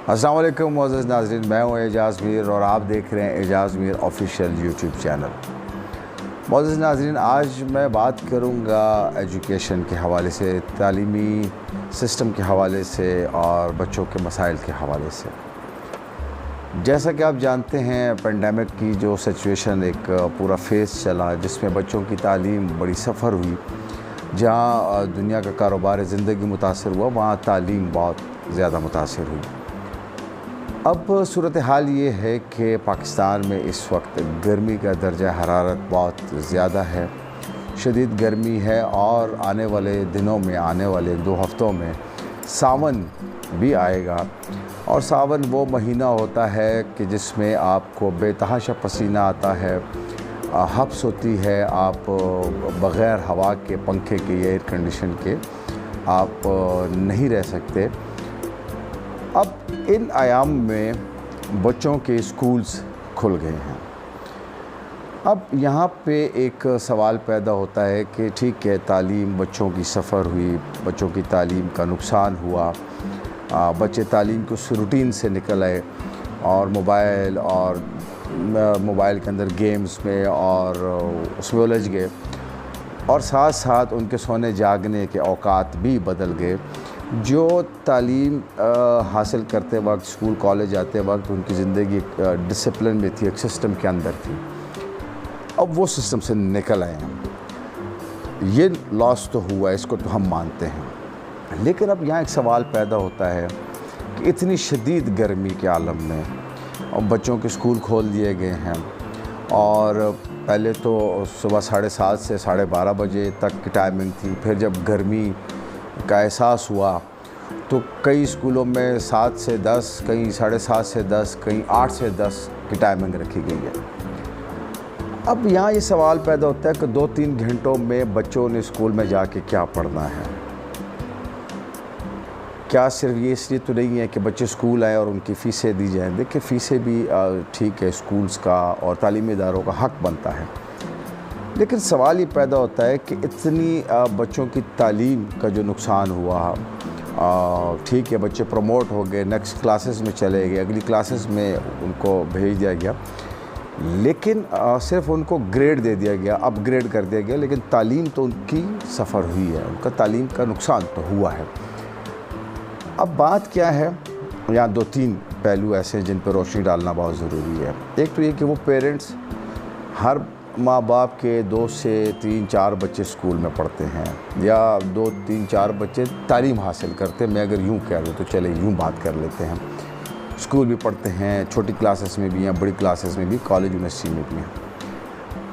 अस्सलाम वालेकुम मोअज़्ज़ज़ नाज़रीन, मैं हूँ एजाज़ मीर और आप देख रहे हैं एजाज़ मीर ऑफिशियल यूट्यूब चैनल। मोअज़्ज़ज़ नाज़रीन, आज मैं बात करूँगा एजुकेशन के हवाले से, तालीमी सिस्टम के हवाले से और बच्चों के मसाइल के हवाले से। जैसा कि आप जानते हैं, पेंडेमिक की जो सिचुएशन एक पूरा फेज़ चला जिसमें बच्चों की तालीम बड़ी सफ़र हुई। जहाँ दुनिया का कारोबार ज़िंदगी मुतासर हुआ, वहाँ तालीम बहुत ज़्यादा मुतासर हुई। अब सूरत हाल ये है कि पाकिस्तान में इस वक्त गर्मी का दर्जा हरारत बहुत ज़्यादा है, शदीद गर्मी है और आने वाले दिनों में, आने वाले 2 हफ़्तों में सावन भी आएगा। और सावन वो महीना होता है कि जिसमें आपको बेतहाशा पसीना आता है, हब्स होती है, आप बग़ैर हवा के, पंखे के या एयर कंडीशन के आप नहीं रह सकते। अब इन आयाम में बच्चों के स्कूल्स खुल गए हैं। अब यहाँ पे एक सवाल पैदा होता है कि ठीक है, तालीम बच्चों की सफ़र हुई, बच्चों की तालीम का नुकसान हुआ, बच्चे तालीम के उस रूटीन से निकल आए और मोबाइल के अंदर गेम्स में और उसमें उलझ गए और साथ साथ उनके सोने जागने के औकात भी बदल गए। जो तालीम हासिल करते वक्त, स्कूल कॉलेज जाते वक्त उनकी ज़िंदगी डिसिप्लिन में थी, एक सिस्टम के अंदर थी, अब वो सिस्टम से निकल आए हैं। ये लॉस तो हुआ, इसको तो हम मानते हैं, लेकिन अब यहाँ एक सवाल पैदा होता है कि इतनी शदीद गर्मी के आलम में और बच्चों के स्कूल खोल दिए गए हैं और पहले तो सुबह 7:30 से 12:30 बजे तक की टाइमिंग थी। फिर जब गर्मी का एहसास हुआ तो कई स्कूलों में 7 से 10, कहीं 7:30 से 10, कहीं 8 से 10 की टाइमिंग रखी गई है। अब यहाँ ये सवाल पैदा होता है कि 2-3 घंटों में बच्चों ने स्कूल में जाके क्या पढ़ना है। क्या सिर्फ ये इसलिए तो नहीं है कि बच्चे स्कूल आए और उनकी फ़ीसें दी जाएँ। देखिए, फ़ीसें भी ठीक है, स्कूल्स का और तालीमी इदारों का हक़ बनता है, लेकिन सवाल ये पैदा होता है कि इतनी बच्चों की तालीम का जो नुकसान हुआ, ठीक है, बच्चे प्रमोट हो गए, नेक्स्ट क्लासेस में चले गए, अगली क्लासेस में उनको भेज दिया गया, लेकिन सिर्फ उनको ग्रेड दे दिया गया, अपग्रेड कर दिया गया, लेकिन तालीम तो उनकी सफ़र हुई है, उनका तालीम का नुकसान तो हुआ है। अब बात क्या है, यहाँ 2-3 पहलू ऐसे हैं जिन पर रोशनी डालना बहुत ज़रूरी है। एक तो ये कि वो पेरेंट्स, हर माँ बाप के 2 से 3-4 बच्चे स्कूल में पढ़ते हैं या 2-3-4 बच्चे तालीम हासिल करते हैं। मैं अगर यूँ कह दूँ तो चले यूँ बात कर लेते हैं। स्कूल भी पढ़ते हैं, छोटी क्लासेस में भी हैं, बड़ी क्लासेस में भी, कॉलेज यूनिवर्सिटी में भी हैं।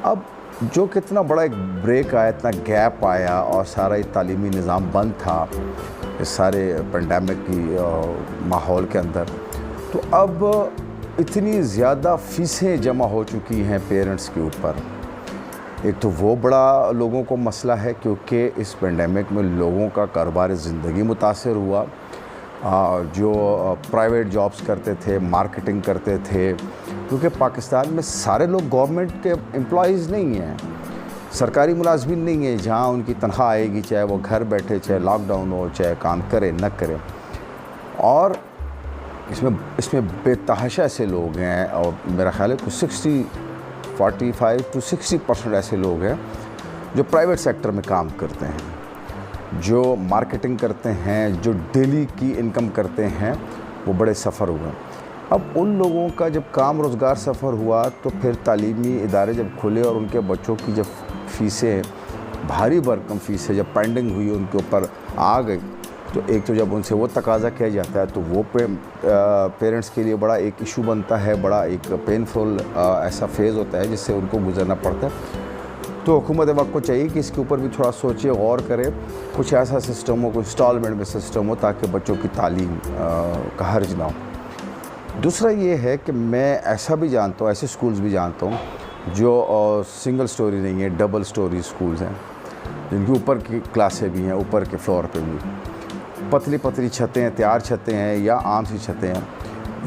अब जो कितना बड़ा एक ब्रेक आया, इतना गैप आया और सारा ये तालीमी निज़ाम बंद था इस सारे पेंडेमिक की माहौल के अंदर, तो अब इतनी ज़्यादा फ़ीसें जमा हो चुकी हैं पेरेंट्स के ऊपर। एक तो वो बड़ा लोगों को मसला है क्योंकि इस पेंडेमिक में लोगों का कारोबार ज़िंदगी मुतासर हुआ। जो प्राइवेट जॉब्स करते थे, मार्केटिंग करते थे, क्योंकि पाकिस्तान में सारे लोग गवर्नमेंट के एम्प्लॉइज़ नहीं हैं, सरकारी मुलाजमिन नहीं है जहाँ उनकी तनख्वाह आएगी, चाहे वो घर बैठे, चाहे लॉकडाउन हो, चाहे काम करे न करे। और इसमें बेतहाशा ऐसे लोग हैं और मेरा ख़्याल है कुछ 45 to 60% ऐसे लोग हैं जो प्राइवेट सेक्टर में काम करते हैं, जो मार्केटिंग करते हैं, जो डेली की इनकम करते हैं, वो बड़े सफ़र हुए। अब उन लोगों का जब काम रोज़गार सफ़र हुआ तो फिर तालीमी इदारे जब खुले और उनके बच्चों की जब फ़ीसें, भारी भरकम फ़ीसें जब पेंडिंग हुई उनके ऊपर आ गई, तो एक तो जब उनसे वो तकाज़ा किया जाता है तो वो पेरेंट्स के लिए बड़ा एक इशू बनता है, बड़ा एक पेनफुल ऐसा फेज़ होता है जिससे उनको गुजरना पड़ता है। तो हुकूमत वक्त को चाहिए कि इसके ऊपर भी थोड़ा सोचे, गौर करे, कुछ ऐसा सिस्टम हो, कुछ इंस्टॉलमेंट में सिस्टम हो ताकि बच्चों की तालीम का हर्ज ना हो। दूसरा ये है कि मैं ऐसा भी जानता हूँ, ऐसे स्कूल्स भी जानता हूँ जो सिंगल स्टोरी नहीं है, डबल स्टोरी स्कूल्स हैं, जिनकी ऊपर की क्लासें भी हैं, ऊपर के फ्लोर पे भी पतली पतली छतें हैं, तैयार छतें हैं या आम सी छतें हैं।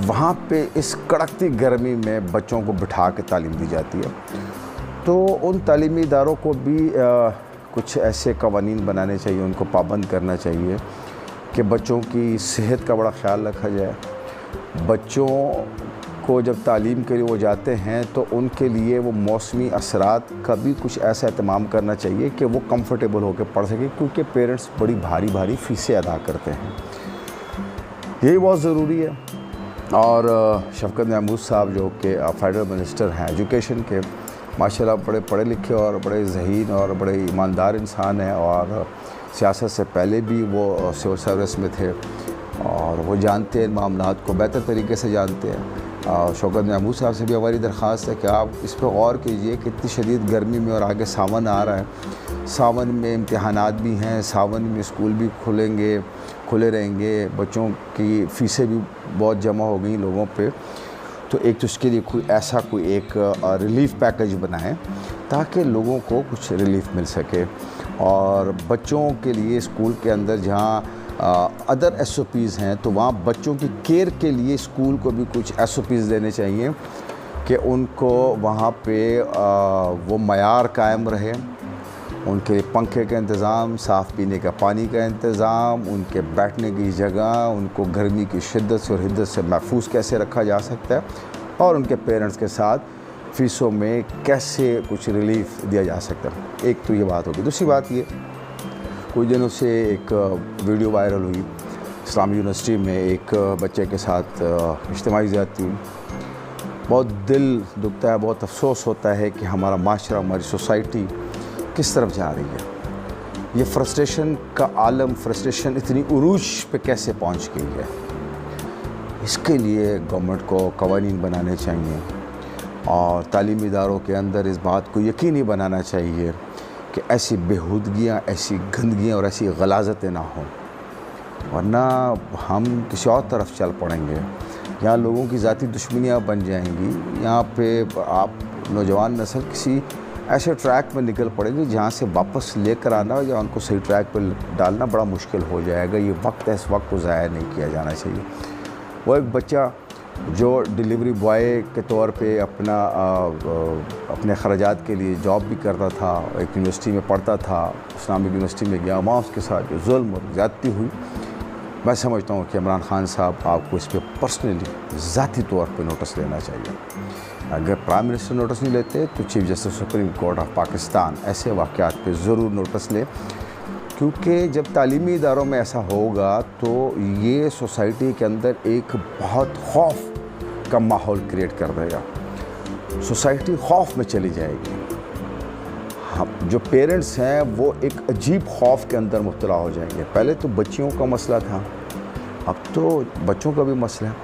वहाँ पे इस कड़कती गर्मी में बच्चों को बिठा के तालीम दी जाती है। तो उन तालीमी इदारों को भी कुछ ऐसे कवानीन बनाने चाहिए, उनको पाबंद करना चाहिए कि बच्चों की सेहत का बड़ा ख्याल रखा जाए, बच्चों को जब तालीम के लिए वो जाते हैं तो उनके लिए वो मौसमी असरात का भी कुछ ऐसा एहतमाम करना चाहिए कि वो कंफर्टेबल होकर पढ़ सकें, क्योंकि पेरेंट्स बड़ी भारी भारी फ़ीसें अदा करते हैं। यही बहुत ज़रूरी है। और शफ़क़त महमूद साहब जो कि फेडरल मिनिस्टर हैं एजुकेशन के, माशाल्लाह बड़े पढ़े लिखे और बड़े ज़हीन और बड़े ईमानदार इंसान हैं, और सियासत से पहले भी वो सिविल सर्विस में थे और वो जानते हैं मामलात को बेहतर तरीके से जानते हैं। शौकत महमूद साहब से भी हमारी दरख्वास्त है कि आप इस पर गौर कीजिए कि इतनी शदीद गर्मी में और आगे सावन आ रहा है, सावन में इम्तिहानात भी हैं, सावन में स्कूल भी खुले रहेंगे, बच्चों की फ़ीसें भी बहुत जमा हो गई लोगों पे, तो एक तो उसके लिए कोई एक रिलीफ़ पैकेज बनाएं ताकि लोगों को कुछ रिलीफ़ मिल सके। और बच्चों के लिए स्कूल के अंदर जहाँ अदर SOPs हैं तो वहाँ बच्चों की केयर के लिए स्कूल को भी कुछ SOPs देने चाहिए कि उनको वहाँ पे वो मयार कायम रहे, उनके लिए पंखे का इंतज़ाम, साफ़ पीने का पानी का इंतज़ाम, उनके बैठने की जगह, उनको गर्मी की शिद्दत से और हिद्दत से महफूज कैसे रखा जा सकता है, और उनके पेरेंट्स के साथ फ़ीसों में कैसे कुछ रिलीफ़ दिया जा सकता है। एक तो ये बात होगी। दूसरी बात ये, कुछ दिनों से एक वीडियो वायरल हुई, इस्लामी यूनिवर्सिटी में एक बच्चे के साथ इज्तिमाई ज़्यादती हुई। बहुत दिल दुखता है, बहुत अफसोस होता है कि हमारा माशरा, हमारी सोसाइटी किस तरफ जा रही है। ये फ्रस्ट्रेशन का आलम, फ्रस्ट्रेशन इतनी उरूज पे कैसे पहुंच गई है। इसके लिए गवर्नमेंट को कवानीन बनाने चाहिए और तालीमी इदारों के अंदर इस बात को यकीनी बनाना चाहिए कि ऐसी बेहूदगियाँ, ऐसी गंदगियाँ और ऐसी गलाजतें ना हों, वरना हम किसी और तरफ चल पड़ेंगे। यहाँ लोगों की ज़ाती दुश्मनियाँ बन जाएंगी। यहाँ पे आप नौजवान नस्ल किसी ऐसे ट्रैक में निकल पड़ेगी जहाँ से वापस लेकर आना या उनको सही ट्रैक पर डालना बड़ा मुश्किल हो जाएगा। ये वक्त है, इस वक्त को ज़ाया नहीं किया जाना चाहिए। वो एक बच्चा जो डिलीवरी बॉय के तौर पे अपने ख़राजात के लिए जॉब भी करता था, एक यूनिवर्सिटी में पढ़ता था, इस्लामिक यूनिवर्सिटी में गया, वहाँ उसके साथ जो जुल्म और ज़्यादती हुई, मैं समझता हूँ कि इमरान खान साहब आपको इस पर पर्सनली ज़ाती तौर पे नोटिस लेना चाहिए। अगर प्राइम मिनिस्टर नोटिस नहीं लेते तो chief justice supreme court of Pakistan ऐसे वाक़यात पे ज़रूर नोटिस ले, क्योंकि जब तालीमी इदारों में ऐसा होगा तो ये सोसाइटी के अंदर एक बहुत खौफ का माहौल क्रिएट कर देगा। सोसाइटी खौफ में चली जाएगी। हम जो पेरेंट्स हैं वो एक अजीब खौफ के अंदर मुब्तला हो जाएंगे। पहले तो बच्चियों का मसला था, अब तो बच्चों का भी मसला है।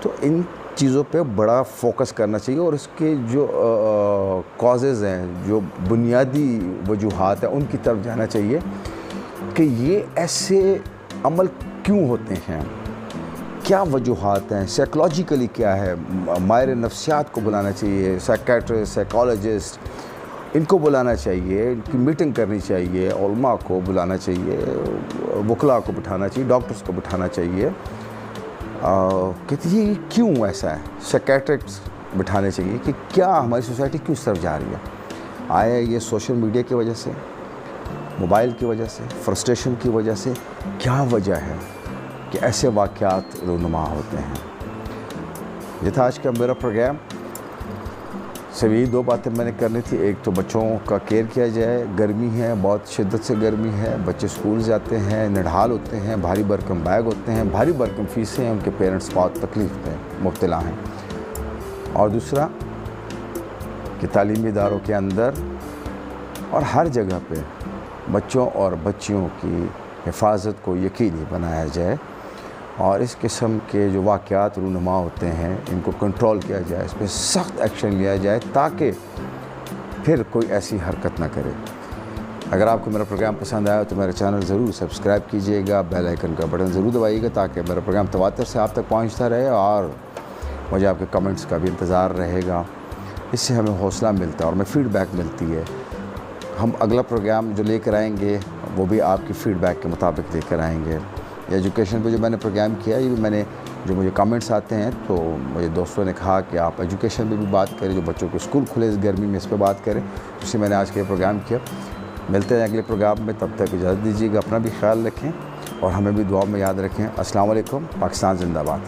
तो इन चीज़ों पे बड़ा फोकस करना चाहिए और इसके जो कॉजेज़ हैं, जो बुनियादी वजूहात हैं, उनकी तरफ जाना चाहिए कि ये ऐसे अमल क्यों होते हैं, क्या वजूहात हैं, साइकोलॉजिकली क्या है। माहिर नफ्सियात को बुलाना चाहिए, साइकेट्रिस्ट, साइकोलॉजिस्ट, इनको बुलाना चाहिए, इनकी मीटिंग करनी चाहिए, उलमा को बुलाना चाहिए, वकला को बिठाना चाहिए, डॉक्टर्स को बिठाना चाहिए। कहती है क्यों ऐसा है, साइकेट्रिस्ट बिठाने चाहिए कि क्या हमारी सोसाइटी क्यों इस तरफ जा रही है। आया ये सोशल मीडिया की वजह से, मोबाइल की वजह से, फ्रस्ट्रेशन की वजह से, क्या वजह है कि ऐसे वाक़यात रूनुमा होते हैं। ये था आज का मेरा प्रोग्राम। सिर्फ यही दो बातें मैंने करनी थी। एक तो बच्चों का केयर किया जाए, गर्मी है, बहुत शिद्दत से गर्मी है, बच्चे स्कूल जाते हैं, निढाल होते हैं, भारी भरकम बैग होते हैं, भारी भरकम फ़ीसें हैं, उनके पेरेंट्स बहुत तकलीफ़ में मुब्तला हैं। और दूसरा कि तालीमी इदारों के अंदर और हर जगह पे बच्चों और बच्चियों की हिफाजत को यकीनी बनाया जाए और इस किस्म के जो वाक़यात रूनुमा होते हैं इनको कंट्रोल किया जाए, इस पर सख्त एक्शन लिया जाए ताकि फिर कोई ऐसी हरकत ना करे। अगर आपको मेरा प्रोग्राम पसंद आया तो मेरा चैनल ज़रूर सब्सक्राइब कीजिएगा, बेल आइकन का बटन ज़रूर दबाइएगा ताकि मेरा प्रोग्राम तवातर से आप तक पहुंचता रहे और मुझे आपके कमेंट्स का भी इंतज़ार रहेगा। इससे हमें हौसला मिलता है और हमें फ़ीडबैक मिलती है। हम अगला प्रोग्राम जो लेकर आएंगे वो भी आपकी फ़ीडबैक के मुताबिक लेकर आएंगे। एजुकेशन पे जो मैंने प्रोग्राम किया, ये भी मैंने जो मुझे कमेंट्स आते हैं तो मुझे दोस्तों ने कहा कि आप एजुकेशन पे भी बात करें, जो बच्चों के स्कूल खुले इस गर्मी में इस पर बात करें। इसलिए मैंने आज के प्रोग्राम किया। मिलते हैं अगले प्रोग्राम में, तब तक इजाज़त दीजिएगा, अपना भी ख्याल रखें और हमें भी दुआ में याद रखें। अस्सलाम वालेकुम, पाकिस्तान जिंदाबाद।